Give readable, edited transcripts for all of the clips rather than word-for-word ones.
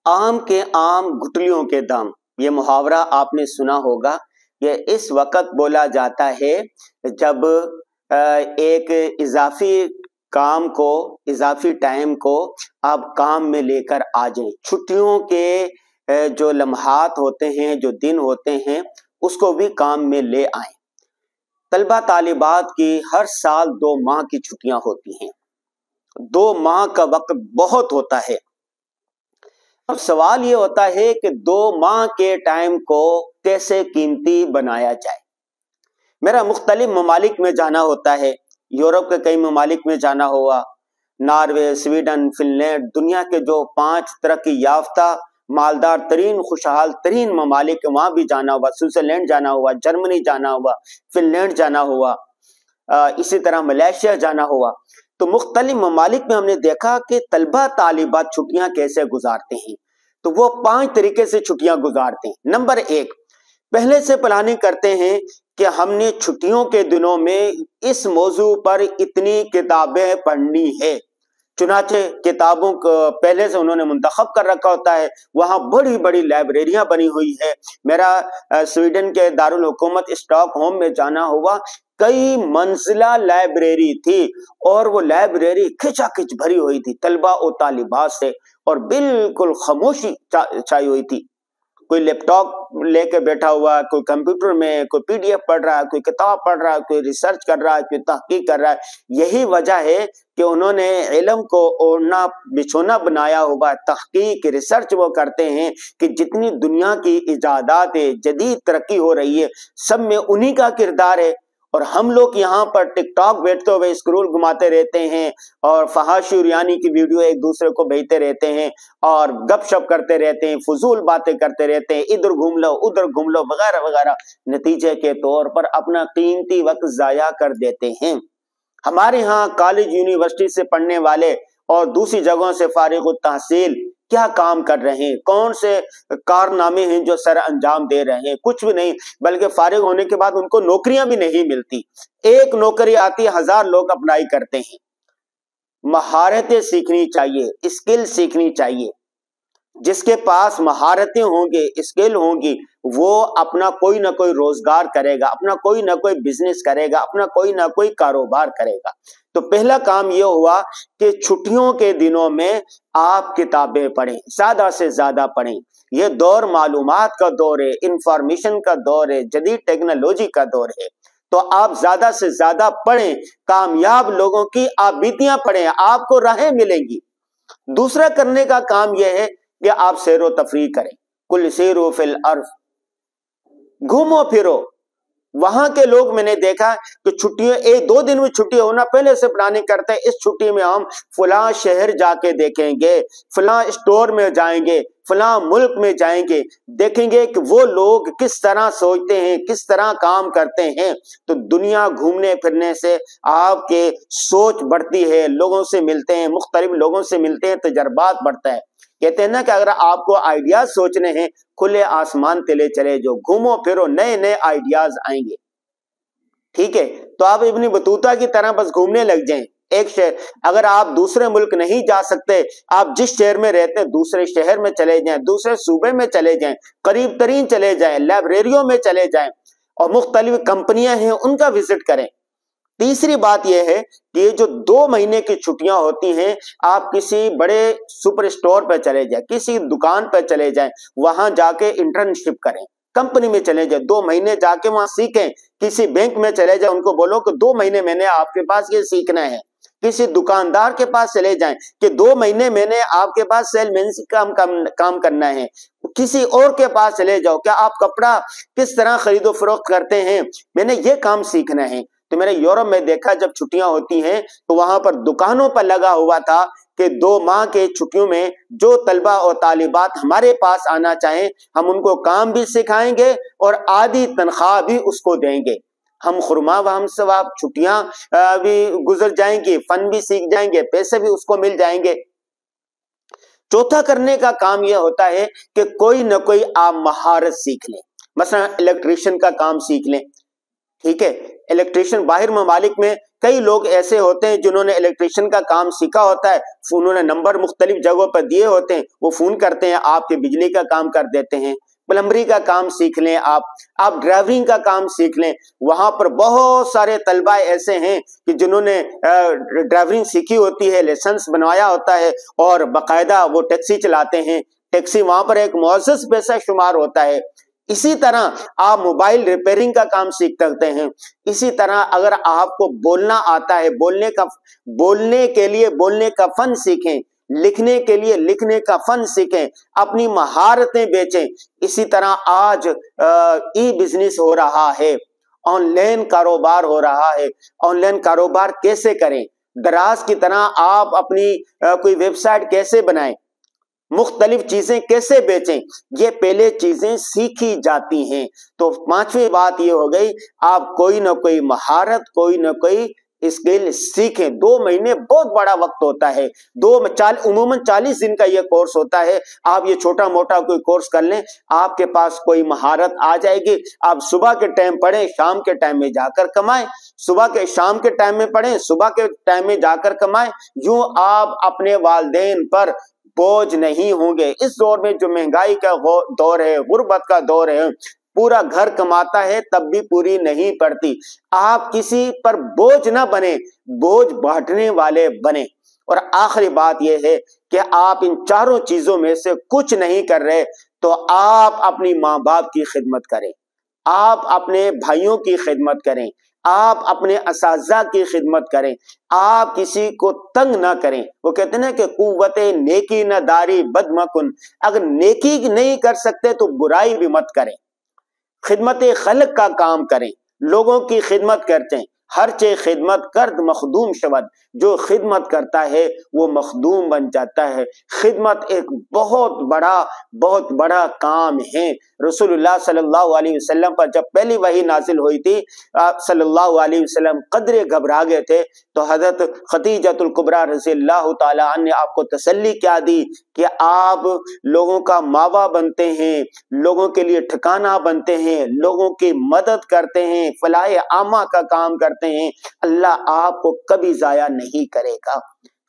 आम के आम गुठलियों के दाम, ये मुहावरा आपने सुना होगा। ये इस वक्त बोला जाता है जब एक इजाफी काम को, इजाफी टाइम को आप काम में लेकर आ जाएं। छुट्टियों के जो लम्हात होते हैं, जो दिन होते हैं, उसको भी काम में ले आएं। तलबा तालिबात की हर साल 2 माह की छुट्टियां होती हैं। 2 माह का वक्त बहुत होता है। अब सवाल ये होता है कि 2 माह के टाइम को कैसे कीमती बनाया जाए। मेरा मुख्तलिफ ममालिक में जाना होता है, यूरोप के कई ममालिक में जाना हुआ, नॉर्वे, स्वीडन, फिनलैंड, दुनिया के जो 5 तरक्की याफ्ता मालदार तरीन, खुशहाल तरीन ममालिक, वहां भी जाना हुआ। स्विट्जरलैंड जाना हुआ, जर्मनी जाना हुआ, फिनलैंड जाना हुआ, इसी तरह मलेशिया जाना हुआ। तो मुख्तलिफ ममालिक में हमने देखा कि तलबा तालिबात छुट्टियां कैसे गुजारते हैं। तो वो 5 तरीके से छुट्टियां गुजारते हैं। नंबर 1, पहले से प्लानिंग करते हैं कि हमने छुट्टियों के दिनों में इस मौजू पर इतनी किताबें पढ़नी है। चुनाचे किताबों को पहले से उन्होंने मुंतखब कर रखा होता है। वहां बड़ी बड़ी लाइब्रेरियां बनी हुई है। मेरा स्वीडन के दारुल हुकूमत स्टॉकहोम में जाना हुआ, कई मंजिला लाइब्रेरी थी और वो लाइब्रेरी खिंचाखिंच भरी हुई थी तलबा और तालिबात से, और बिल्कुल खामोशी छाई हुई थी। कोई लैपटॉप लेके बैठा हुआ, कोई कंप्यूटर में, कोई पीडीएफ पढ़ रहा है, कोई किताब पढ़ रहा है, कोई रिसर्च कर रहा है, कोई तहकीक कर रहा है। यही वजह है कि उन्होंने इल्म को ओढ़ना बिछोना बनाया हुआ। तहकीक, रिसर्च वो करते हैं कि जितनी दुनिया की इजादात है, जदीद तरक्की हो रही है, सब में उन्हीं का किरदार है। और हम लोग यहाँ पर टिकटॉक बैठते हुए स्क्रोल घुमाते रहते हैं और फहाशी और यानी की वीडियो एक दूसरे को भेजते रहते हैं और गपशप करते रहते हैं, फजूल बातें करते रहते हैं, इधर घूम लो उधर घूम लो वगैरह वगैरह। नतीजे के तौर पर अपना कीमती वक्त जाया कर देते हैं। हमारे यहाँ कॉलेज यूनिवर्सिटी से पढ़ने वाले और दूसरी जगहों से फारिग तहसील क्या काम कर रहे हैं, कौन से कारनामे हैं जो सर अंजाम दे रहे हैं? कुछ भी नहीं, बल्कि फारिग होने के बाद उनको नौकरियां भी नहीं मिलती। एक नौकरी आती, 1000 लोग अप्लाई करते हैं। महारतें सीखनी चाहिए, स्किल सीखनी चाहिए। जिसके पास महारतें होंगे, स्किल होंगी, वो अपना कोई ना कोई रोजगार करेगा, अपना कोई ना कोई बिजनेस करेगा, अपना कोई ना कोई कारोबार करेगा। तो पहला काम ये हुआ कि छुट्टियों के दिनों में आप किताबें पढ़ें, ज्यादा से ज्यादा पढ़ें। ये दौर मालूमात का दौर है, इंफॉर्मेशन का दौर है, जदीद टेक्नोलॉजी का दौर है। तो आप ज्यादा से ज्यादा पढ़ें, कामयाब लोगों की आप बीतियां पढ़ें, आपको राहें मिलेंगी। दूसरा करने का काम यह है कि आप सैरो तफरीह करें। कुल सीरो फिल अर्फ, घूमो फिरो। वहां के लोग मैंने देखा कि छुट्टियों 1-2 दिन में छुट्टी होना पहले से प्लानिंग करते हैं। इस छुट्टी में हम फलां शहर जाके देखेंगे, फलां स्टोर में जाएंगे, फलां मुल्क में जाएंगे, देखेंगे कि वो लोग किस तरह सोचते हैं, किस तरह काम करते हैं। तो दुनिया घूमने फिरने से आपके सोच बढ़ती है, लोगों से मिलते हैं, मुख्तलिफ लोगों से मिलते हैं, तजर्बात बढ़ता है। कहते हैं ना कि अगर आपको आइडियाज सोचने हैं, खुले आसमान तले चले जाओ, घूमो फिरो, नए नए आइडियाज आएंगे। ठीक है, तो आप इब्न बतूता की तरह बस घूमने लग जाएं। एक शहर, अगर आप दूसरे मुल्क नहीं जा सकते, आप जिस शहर में रहते हैं दूसरे शहर में चले जाएं, दूसरे सूबे में चले जाएं, करीब तरीन चले जाएं, लाइब्रेरियों में चले जाएं और मुख्तलिफ कंपनियां हैं उनका विजिट करें। तीसरी बात यह है कि ये जो 2 महीने की छुट्टियां होती हैं, आप किसी बड़े सुपर स्टोर पर चले जाएं, किसी दुकान पर चले जाएं, वहां जाके इंटर्नशिप करें, कंपनी में चले जाएं, 2 महीने जाके वहां सीखें। किसी बैंक में चले जाएं, उनको बोलो कि 2 महीने मैंने आपके पास ये सीखना है। किसी दुकानदार के पास चले जाएं कि 2 महीने मैंने आपके पास सेलमैन काम करना है। किसी और के पास चले जाओ, क्या आप कपड़ा किस तरह खरीदो फरोख्त करते हैं, मैंने ये काम सीखना है। तो मैंने यूरोप में देखा जब छुट्टियां होती हैं तो वहां पर दुकानों पर लगा हुआ था कि 2 माह के छुट्टियों में जो तलबा और तालिबात हमारे पास आना चाहें, हम उनको काम भी सिखाएंगे और आधी तनख्वाह भी उसको देंगे। हम खुरमा व हम सवाब, छुट्टियां भी गुजर जाएंगी, फन भी सीख जाएंगे, पैसे भी उसको मिल जाएंगे। चौथा करने का काम यह होता है कि कोई ना कोई आप महारत सीख लें। मसलन इलेक्ट्रिशियन का काम सीख लें। ठीक है, इलेक्ट्रिशियन बाहर ममालिक में کئی لوگ ایسے ہوتے ہیں جنہوں نے الیکٹریشین کا کام سیکھا ہوتا ہے، انہوں نے نمبر مختلف جگہوں پر دیے ہوتے ہیں، وہ فون کرتے ہیں، آپ کے بجلی کا کام کر دیتے ہیں۔ پلمبری کا کام سیکھ لیں، آپ ڈرائیونگ کا کام سیکھ لیں۔ وہاں پر بہت سارے طلبہ ایسے ہیں کہ جنہوں نے ڈرائیونگ سیکھی ہوتی ہے، لائسنس بنوایا ہوتا ہے اور باقاعدہ وہ ٹیکسی چلاتے ہیں۔ ٹیکسی وہاں پر ایک معزز پیشہ شمار ہوتا ہے۔ اسی طرح آپ موبائل ریپیئرنگ کا کام سیکھ سکتے ہیں۔ اسی طرح اگر آپ کو بولنا آتا ہے، بولنے کے لیے بولنے کا فن سیکھیں، لکھنے کے لیے لکھنے کا فن سیکھیں، اپنی مہارتیں بیچیں۔ اسی طرح آج ای بزنس ہو رہا ہے، آن لائن کاروبار ہو رہا ہے۔ آن لائن کاروبار کیسے کریں؟ دراز کی طرح آپ اپنی کوئی ویب سائٹ کیسے بنائیں، مختلف چیزیں کیسے بیچیں، یہ پہلے چیزیں سیکھی جاتی ہیں۔ تو پانچویں بات یہ ہو گئی، آپ کوئی نہ کوئی مہارت، کوئی نہ کوئی اسکل سیکھیں۔ 2 مہینے بہت بڑا وقت ہوتا ہے، عموماً 40 دن کا یہ کورس ہوتا ہے۔ آپ یہ چھوٹا موٹا کوئی کورس کر لیں، آپ کے پاس کوئی مہارت آ جائے گی۔ آپ صبح کے ٹائم پڑھیں، شام کے ٹائم میں جا کر کمائیں، شام کے ٹائم میں پڑھیں، صبح کے ٹائم میں جا کر کمائیں۔ یوں آپ اپنے والدین پر بوجھ نہیں ہوں گے۔ اس دور میں جو مہنگائی کا دور ہے، غربت کا دور ہے، پورا گھر کماتا ہے تب بھی پوری نہیں پڑتی۔ آپ کسی پر بوجھ نہ بنے، بوجھ بانٹنے والے بنے۔ اور آخری بات یہ ہے کہ آپ ان چاروں چیزوں میں سے کچھ نہیں کر رہے تو آپ اپنی ماں باپ کی خدمت کریں، آپ اپنے بھائیوں کی خدمت کریں، آپ اپنے اساتذہ کی خدمت کریں، آپ کسی کو تنگ نہ کریں۔ وہ کہتے ہیں نا کہ قوت نیکی نہ داری بد مکن، اگر نیکی نہیں کر سکتے تو برائی بھی مت کریں۔ خدمت خلق کا کام کریں، لوگوں کی خدمت کرتے ہیں۔ ہر چیز خدمت کرد مخدوم شود، جو خدمت کرتا ہے وہ مخدوم بن جاتا ہے۔ خدمت ایک بہت بڑا کام ہے۔ رسول اللہ صلی اللہ علیہ وسلم پر جب پہلی وحی نازل ہوئی تھی، آپ صلی اللہ علیہ وسلم قدرے گھبرا گئے تھے، تو حضرت خدیجۃ الکبریٰ رضی اللہ تعالی عنہ نے آپ کو تسلی کیا دی کہ آپ لوگوں کا ماوا بنتے ہیں، لوگوں کے لیے ٹھکانہ بنتے ہیں، لوگوں کی مدد کرتے ہیں، فلاح عامہ کا کام کرتے ہیں، اللہ آپ کو کبھی ضائع نہیں کرے گا۔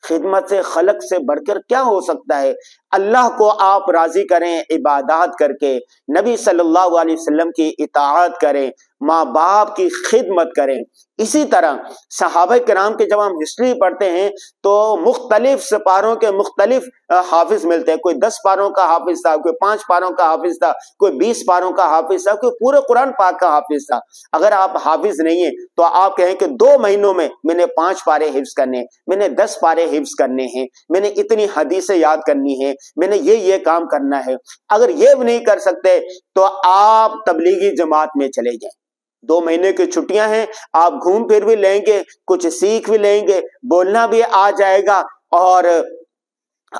خدمت سے خلق سے بڑھ کر کیا ہو سکتا ہے؟ اللہ کو آپ راضی کریں عبادات کر کے، نبی صلی اللہ علیہ وسلم کی اطاعت کریں، ماں باپ کی خدمت کریں۔ اسی طرح صحابہ کرام کے جب ہم ہسٹری پڑھتے ہیں تو مختلف سپاروں کے مختلف حافظ ملتے ہیں۔ کوئی 10 پاروں کا حافظ تھا، کوئی 5 پاروں کا حافظ تھا، کوئی 20 پاروں کا حافظ تھا، کوئی پورے قرآن پاک کا حافظ تھا۔ اگر آپ حافظ نہیں ہیں تو آپ کہیں کہ 2 مہینوں میں نے 5 پارے حفظ کرنے ہیں، میں نے 10 پارے حفظ کرنے ہیں، میں نے اتنی حدیثیں یاد کرنی ہے، میں نے یہ کام کرنا ہے۔ اگر یہ بھی نہیں کر سکتے تو آپ تبلیغی جماعت میں چلے جائیں۔ 2 مہینے کی چھٹیاں ہیں، آپ گھوم پھر بھی لیں گے، کچھ سیکھ بھی لیں گے، بولنا بھی آ جائے گا اور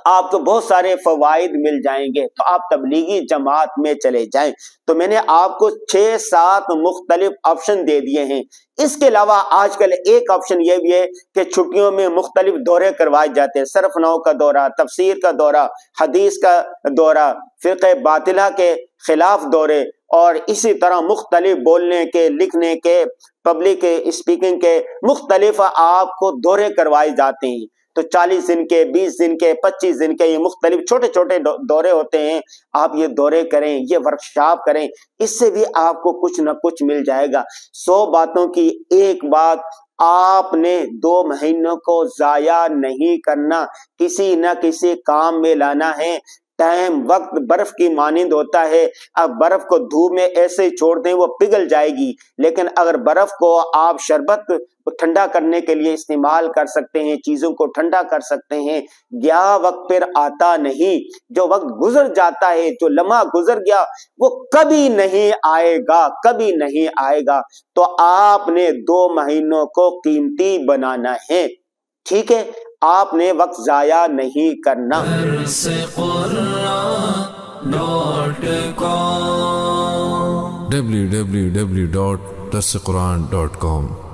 آپ کو بہت سارے فوائد مل جائیں گے، تو آپ تبلیغی جماعت میں چلے جائیں۔ تو میں نے آپ کو 6-7 مختلف آپشن دے دیے ہیں۔ اس کے علاوہ آج کل ایک آپشن یہ بھی ہے کہ چھٹیوں میں مختلف دورے کروائے جاتے ہیں، صرف نو کا دورہ، تفسیر کا دورہ، حدیث کا دورہ، فرقہ باطلہ کے خلاف دورے، اور اسی طرح مختلف بولنے کے، لکھنے کے، پبلک اسپیکنگ کے مختلف آپ کو دورے کروائے جاتے ہیں۔ تو 40 دن کے، 20 دن کے، 25 دن کے، یہ مختلف چھوٹے چھوٹے دورے ہوتے ہیں۔ آپ یہ دورے کریں، یہ ورکشاپ کریں، اس سے بھی آپ کو کچھ نہ کچھ مل جائے گا۔ 100 باتوں کی ایک بات، آپ نے 2 مہینوں کو ضائع نہیں کرنا، کسی نہ کسی کام میں لانا ہے۔ ٹائم، وقت برف کی مانند ہوتا ہے۔ اب برف کو دھوپ میں ایسے چھوڑ دیں وہ پگھل جائے گی، لیکن اگر برف کو آپ شربت ٹھنڈا کرنے کے لیے استعمال کر سکتے ہیں، چیزوں کو ٹھنڈا کر سکتے ہیں، گیا وقت پھر آتا نہیں۔ جو وقت گزر جاتا ہے، جو لمحہ گزر گیا، وہ کبھی نہیں آئے گا، کبھی نہیں آئے گا۔ تو آپ نے 2 مہینوں کو قیمتی بنانا ہے، ٹھیک ہے؟ آپ نے وقت ضائع نہیں کرنا۔ www.darsequran.com